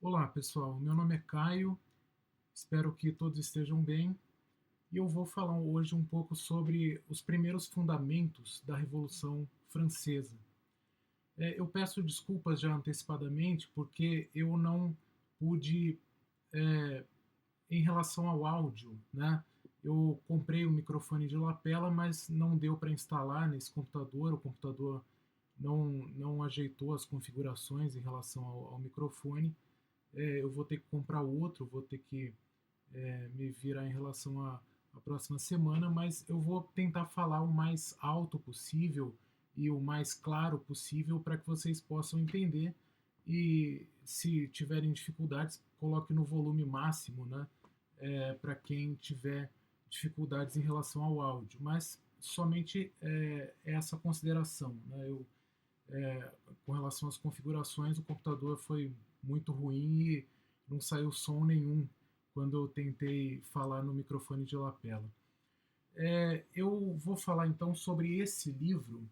Olá, pessoal. Meu nome é Caio. Espero que todos estejam bem. E eu vou falar hoje um pouco sobre os primeiros fundamentos da Revolução Francesa. Eu peço desculpas já antecipadamente porque eu não pude, é, em relação ao áudio, né? Eu comprei um microfone de lapela, mas não deu para instalar nesse computador. O computador não ajeitou as configurações em relação ao microfone. Eu vou ter que comprar outro, vou ter que me virar em relação à próxima semana, mas eu vou tentar falar o mais alto possível e o mais claro possível para que vocês possam entender. E se tiverem dificuldades, coloque no volume máximo, né? Para quem tiver dificuldades em relação ao áudio, mas somente essa consideração, né? Com relação às configurações, o computador foi muito ruim e não saiu som nenhum quando eu tentei falar no microfone de lapela. Eu vou falar então sobre esse livro,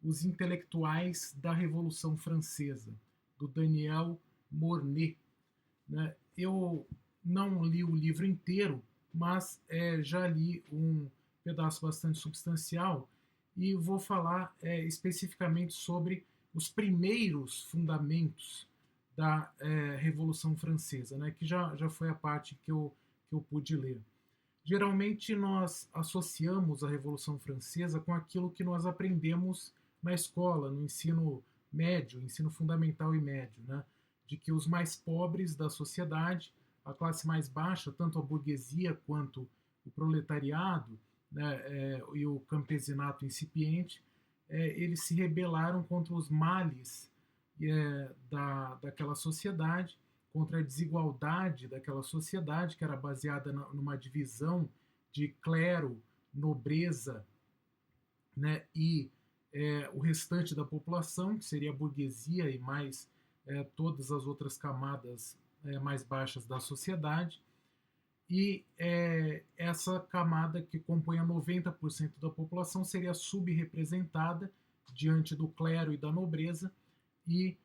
Os Intelectuais da Revolução Francesa, do Daniel Mornet. Né? Eu não li o livro inteiro, mas já li um pedaço bastante substancial e vou falar especificamente sobre os primeiros fundamentos da Revolução Francesa, né, que já foi a parte que eu pude ler. Geralmente nós associamos a Revolução Francesa com aquilo que nós aprendemos na escola, no ensino médio, ensino fundamental e médio, né? De que os mais pobres da sociedade, a classe mais baixa, tanto a burguesia quanto o proletariado, né, e o campesinato incipiente, eles se rebelaram contra os males daquela sociedade, contra a desigualdade daquela sociedade, que era baseada numa divisão de clero, nobreza, né, e o restante da população, que seria a burguesia e mais todas as outras camadas mais baixas da sociedade. E essa camada que compunha 90% da população seria subrepresentada diante do clero e da nobreza, e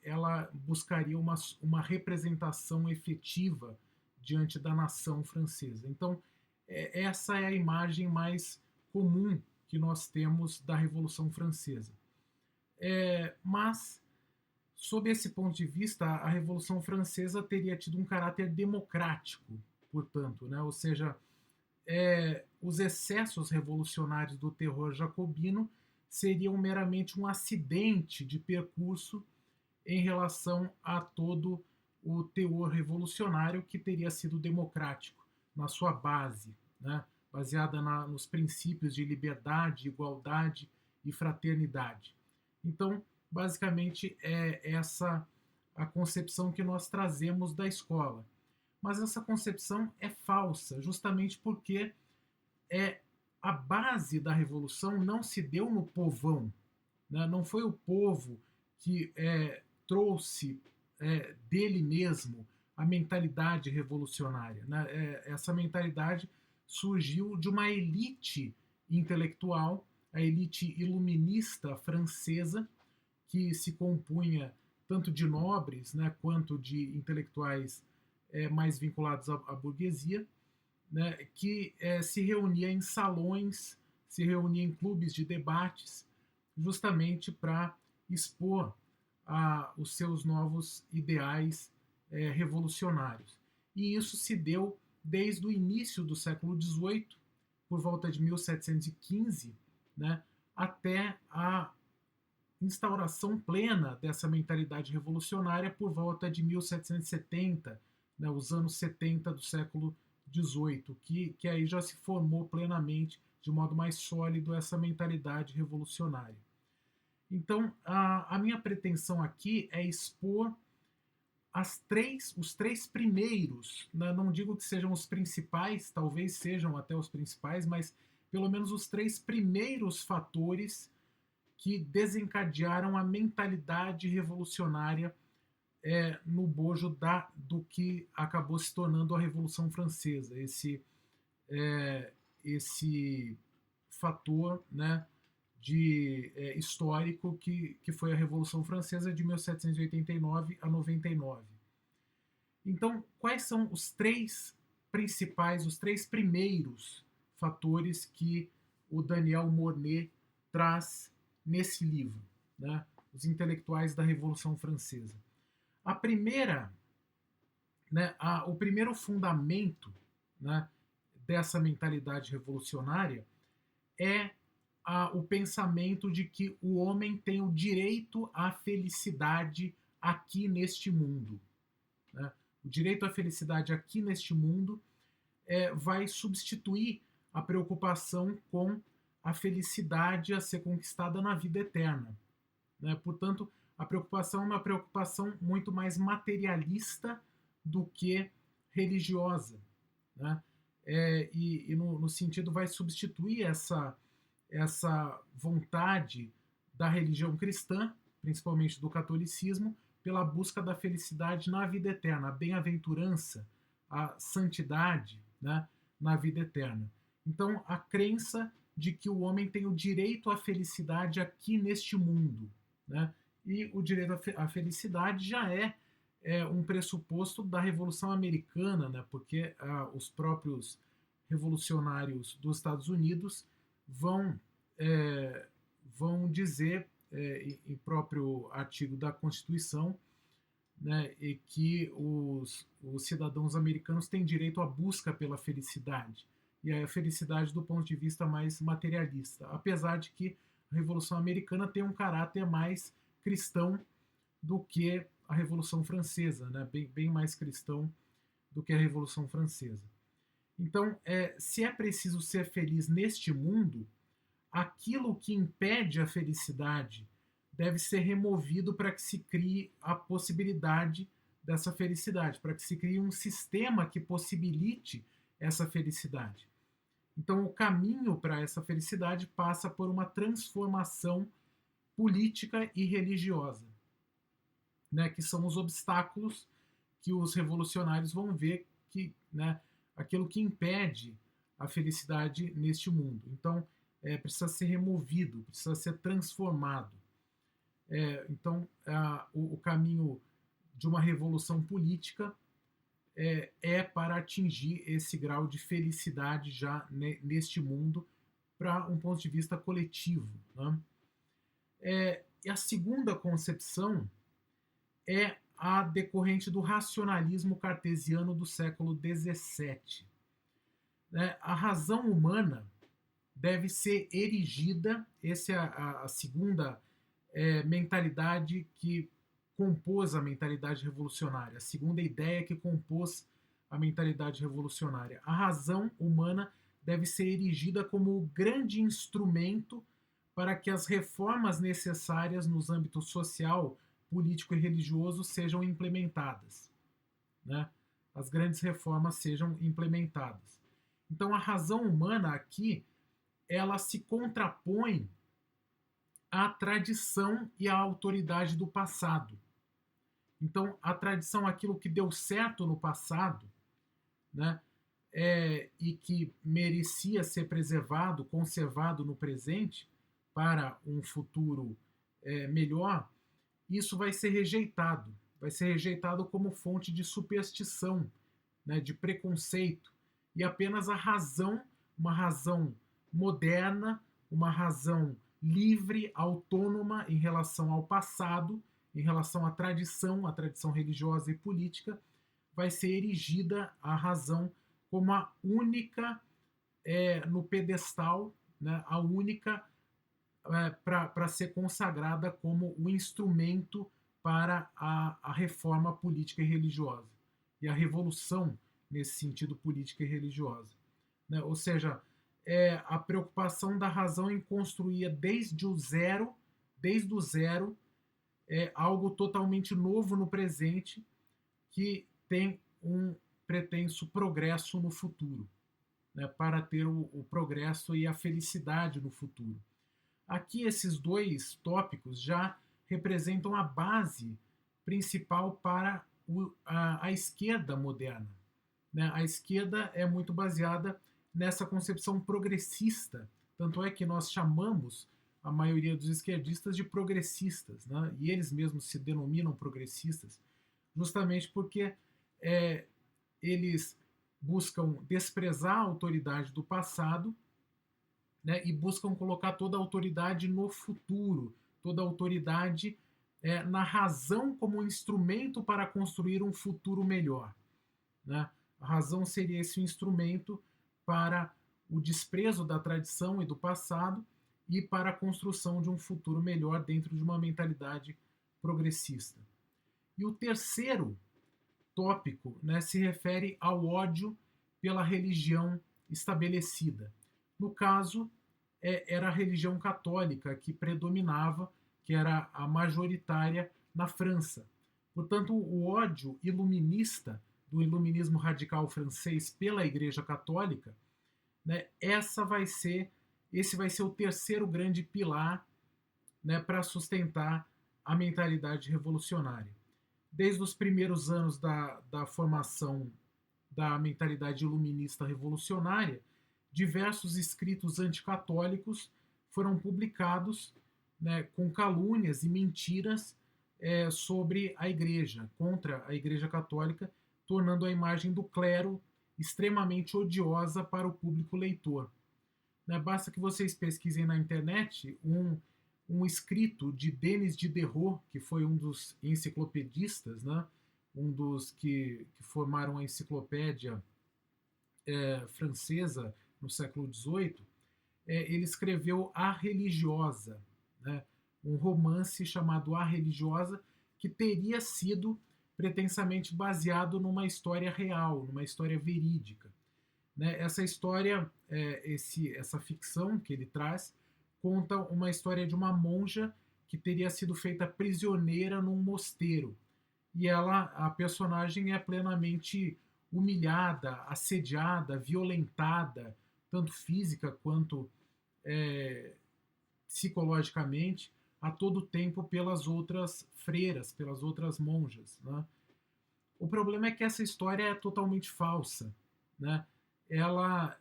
ela buscaria uma representação efetiva diante da nação francesa. Então, essa é a imagem mais comum que nós temos da Revolução Francesa. Mas, sob esse ponto de vista, a Revolução Francesa teria tido um caráter democrático, portanto, né? Ou seja, os excessos revolucionários do terror jacobino seriam meramente um acidente de percurso em relação a todo o teor revolucionário que teria sido democrático na sua base, né? Baseada nos princípios de liberdade, igualdade e fraternidade. Então, basicamente, é essa a concepção que nós trazemos da escola. Mas essa concepção é falsa, justamente porque a base da revolução não se deu no povão, né? Não foi o povo que trouxe dele mesmo a mentalidade revolucionária. Né? Essa mentalidade surgiu de uma elite intelectual, a elite iluminista francesa, que se compunha tanto de nobres, né, quanto de intelectuais mais vinculados à burguesia, né, que se reunia em salões, se reunia em clubes de debates, justamente para expor os seus novos ideais revolucionários. E isso se deu desde o início do século XVIII, por volta de 1715, né, até a instauração plena dessa mentalidade revolucionária por volta de 1770, né, os anos 70 do século XVIII, que aí já se formou plenamente, de modo mais sólido, essa mentalidade revolucionária. Então, a minha pretensão aqui é expor os três primeiros, né, não digo que sejam os principais, talvez sejam até os principais, mas pelo menos os três primeiros fatores que desencadearam a mentalidade revolucionária no bojo do que acabou se tornando a Revolução Francesa. Esse fator, né, histórico que foi a Revolução Francesa de 1789 a 99. Então, quais são os três principais, os três primeiros fatores que o Daniel Mornet traz nesse livro, né? Os intelectuais da Revolução Francesa. A primeira, né, o primeiro fundamento, né, dessa mentalidade revolucionária é o pensamento de que o homem tem o direito à felicidade aqui neste mundo. Né? O direito à felicidade aqui neste mundo vai substituir a preocupação com a felicidade a ser conquistada na vida eterna. Né? Portanto, a preocupação é uma preocupação muito mais materialista do que religiosa. Né? E no sentido vai substituir essa vontade da religião cristã, principalmente do catolicismo, pela busca da felicidade na vida eterna, a bem-aventurança, a santidade, né, na vida eterna. Então, a crença de que o homem tem o direito à felicidade aqui neste mundo. Né? E o direito à felicidade já é um pressuposto da Revolução Americana, né? Porque os próprios revolucionários dos Estados Unidos vão, vão dizer, em próprio artigo da Constituição, né, e que os cidadãos americanos têm direito à busca pela felicidade, e a felicidade do ponto de vista mais materialista, apesar de que a Revolução Americana tem um caráter mais cristão do que a Revolução Francesa, né, bem mais cristão do que a Revolução Francesa. Então, se é preciso ser feliz neste mundo, aquilo que impede a felicidade deve ser removido para que se crie a possibilidade dessa felicidade, para que se crie um sistema que possibilite essa felicidade. Então, o caminho para essa felicidade passa por uma transformação política e religiosa, né, que são os obstáculos que os revolucionários vão ver que, né, aquilo que impede a felicidade neste mundo. Então, precisa ser removido, precisa ser transformado. Então, o caminho de uma revolução política para atingir esse grau de felicidade já neste mundo para um ponto de vista coletivo. Né? E a segunda concepção é a decorrente do racionalismo cartesiano do século XVII. Né? A razão humana deve ser erigida, essa é a segunda mentalidade que compôs a mentalidade revolucionária, a segunda ideia que compôs a mentalidade revolucionária. A razão humana deve ser erigida como o grande instrumento para que as reformas necessárias nos âmbitos social, político e religioso sejam implementadas. Né? As grandes reformas sejam implementadas. Então, a razão humana aqui, ela se contrapõe à tradição e à autoridade do passado. Então, a tradição, aquilo que deu certo no passado, né, e que merecia ser preservado, conservado no presente, para um futuro melhor, isso vai ser rejeitado como fonte de superstição, né, de preconceito, e apenas a razão, uma razão moderna, uma razão livre, autônoma em relação ao passado, em relação à tradição religiosa e política, vai ser erigida a razão como a única no pedestal, né, a única para ser consagrada como o instrumento para a reforma política e religiosa e a revolução nesse sentido política e religiosa. Né? Ou seja, a preocupação da razão em construir desde o zero algo totalmente novo no presente que tem um pretenso progresso no futuro, né, para ter o progresso e a felicidade no futuro. Aqui esses dois tópicos já representam a base principal para a esquerda moderna. Né? A esquerda é muito baseada nessa concepção progressista, tanto é que nós chamamos a maioria dos esquerdistas de progressistas, né? E eles mesmos se denominam progressistas, justamente porque eles buscam desprezar a autoridade do passado, né, e buscam colocar toda a autoridade no futuro, toda a autoridade na razão como um instrumento para construir um futuro melhor. Né? A razão seria esse instrumento para o desprezo da tradição e do passado e para a construção de um futuro melhor dentro de uma mentalidade progressista. E o terceiro tópico, né, se refere ao ódio pela religião estabelecida. No caso, era a religião católica que predominava, que era a majoritária na França. Portanto, o ódio iluminista do iluminismo radical francês pela Igreja Católica, né, esse vai ser o terceiro grande pilar, né, para sustentar a mentalidade revolucionária. Desde os primeiros anos da formação da mentalidade iluminista revolucionária, diversos escritos anticatólicos foram publicados, né, com calúnias e mentiras sobre a Igreja, contra a Igreja Católica, tornando a imagem do clero extremamente odiosa para o público leitor. Né, basta que vocês pesquisem na internet um escrito de Denis Diderot, que foi um dos enciclopedistas, né, um dos que formaram a enciclopédia francesa no século XVIII. Ele escreveu A Religiosa, né, um romance chamado A Religiosa, que teria sido pretensamente baseado numa história real, numa história verídica. Né? Essa história, essa ficção que ele traz, conta uma história de uma monja que teria sido feita prisioneira num mosteiro. E a personagem é plenamente humilhada, assediada, violentada, tanto física quanto psicologicamente, a todo tempo pelas outras freiras, pelas outras monjas. Né? O problema é que essa história é totalmente falsa. Né? Ela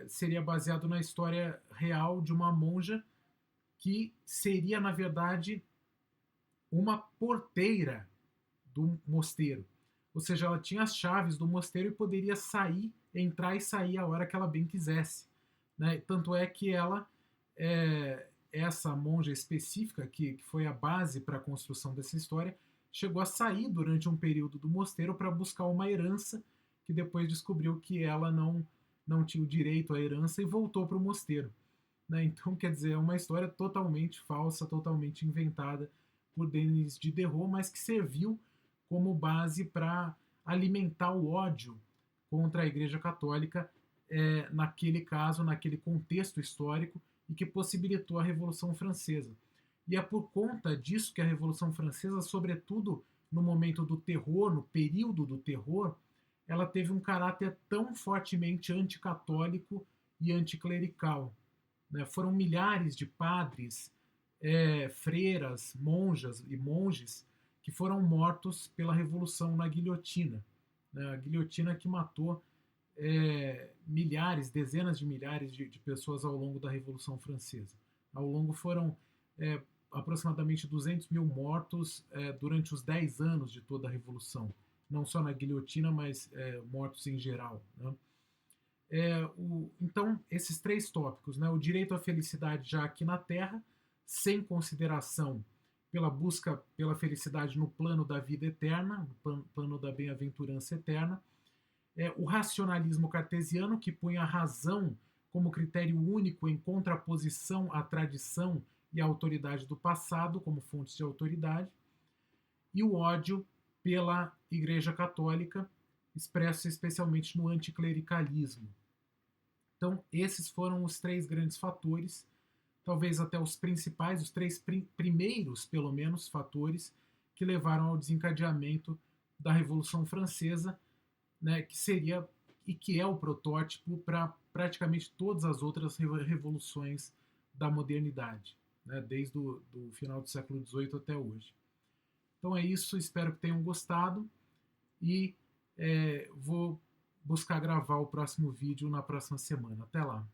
seria baseada na história real de uma monja que seria, na verdade, uma porteira do mosteiro. Ou seja, ela tinha as chaves do mosteiro e poderia entrar e sair a hora que ela bem quisesse. Né? Tanto é que essa monja específica, que foi a base para a construção dessa história, chegou a sair durante um período do mosteiro para buscar uma herança, que depois descobriu que ela não tinha o direito à herança e voltou para o mosteiro. Né? Então, quer dizer, é uma história totalmente falsa, totalmente inventada por Denis Diderot, mas que serviu como base para alimentar o ódio contra a Igreja Católica naquele caso, naquele contexto histórico, e que possibilitou a Revolução Francesa. E é por conta disso que a Revolução Francesa, sobretudo no momento do terror, no período do terror, ela teve um caráter tão fortemente anticatólico e anticlerical. Né? Foram milhares de padres, freiras, monjas e monges que foram mortos pela Revolução na guilhotina. Né? A guilhotina que matou milhares, dezenas de milhares de pessoas ao longo da Revolução Francesa. Ao longo foram aproximadamente 200 mil mortos durante os 10 anos de toda a Revolução. Não só na guilhotina, mas mortos em geral. Né? Então, esses três tópicos, né? O direito à felicidade já aqui na Terra, sem consideração pela busca pela felicidade no plano da vida eterna, no plano da bem-aventurança eterna, o racionalismo cartesiano, que põe a razão como critério único em contraposição à tradição e à autoridade do passado como fontes de autoridade, e o ódio pela Igreja Católica, expresso especialmente no anticlericalismo. Então, esses foram os três grandes fatores, talvez até os principais, os três primeiros, pelo menos, fatores que levaram ao desencadeamento da Revolução Francesa, né, que seria e que é o protótipo para praticamente todas as outras revoluções da modernidade, né, desde o final do século XVIII até hoje. Então é isso, espero que tenham gostado e vou buscar gravar o próximo vídeo na próxima semana. Até lá!